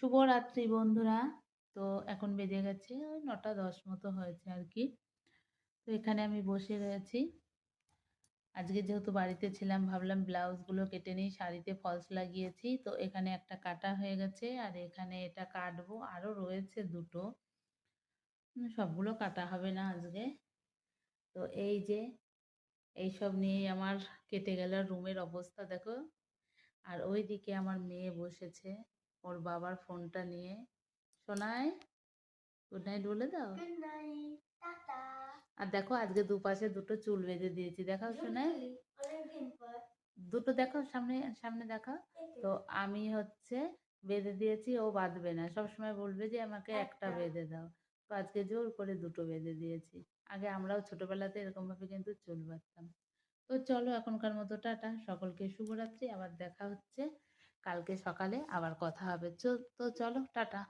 শুভরাত্রি বন্ধুরা। তো এখন বেজে গেছে ওই ৯টা ১০ মতো হয়েছে আর কি। তো এখানে আমি বসে রয়েছি। আজকে যেহেতু বাড়িতে ছিলাম ভাবলাম ব্লাউজগুলো কেটে নিই, শাড়িতে ফলস লাগিয়েছি। তো এখানে একটা কাটা হয়ে গেছে আর এখানে এটা কাটবো, আরও রয়েছে দুটো। সবগুলো কাটা হবে না আজকে। তো এই যে এইসব নিয়েই আমার কেটে গেল রুমের অবস্থা দেখো। আর ওইদিকে আমার মেয়ে বসেছে ওর বাবার ফোনটা নিয়ে। সোনাই, গুড নাইট বলে দাও। Good night, tata. আর দেখো আজকে দুপাশে দুটো চুল বেঁধে দিয়েছি, দেখাও শোনাই। অনেকদিন পর দুটো দেখো, সামনে সামনে দেখাও। তো আমি হচ্ছে বেঁধে দিয়েছি, ও বাঁধবে না, সব সময় বলবে যে আমাকে একটা বেঁধে দাও। তো আজকে জোর করে দুটো বেঁধে দিয়েছি। আগে আমরাও ছোটবেলাতে এরকম ভাবে কিন্তু চুল বাঁধতাম। তো চলো এখনকার মতো টাটা, সকলকে শুভরাত্রি। আবার দেখা হচ্ছে কালকে সকালে, আবার কথা হবে। তো চলো টাটা।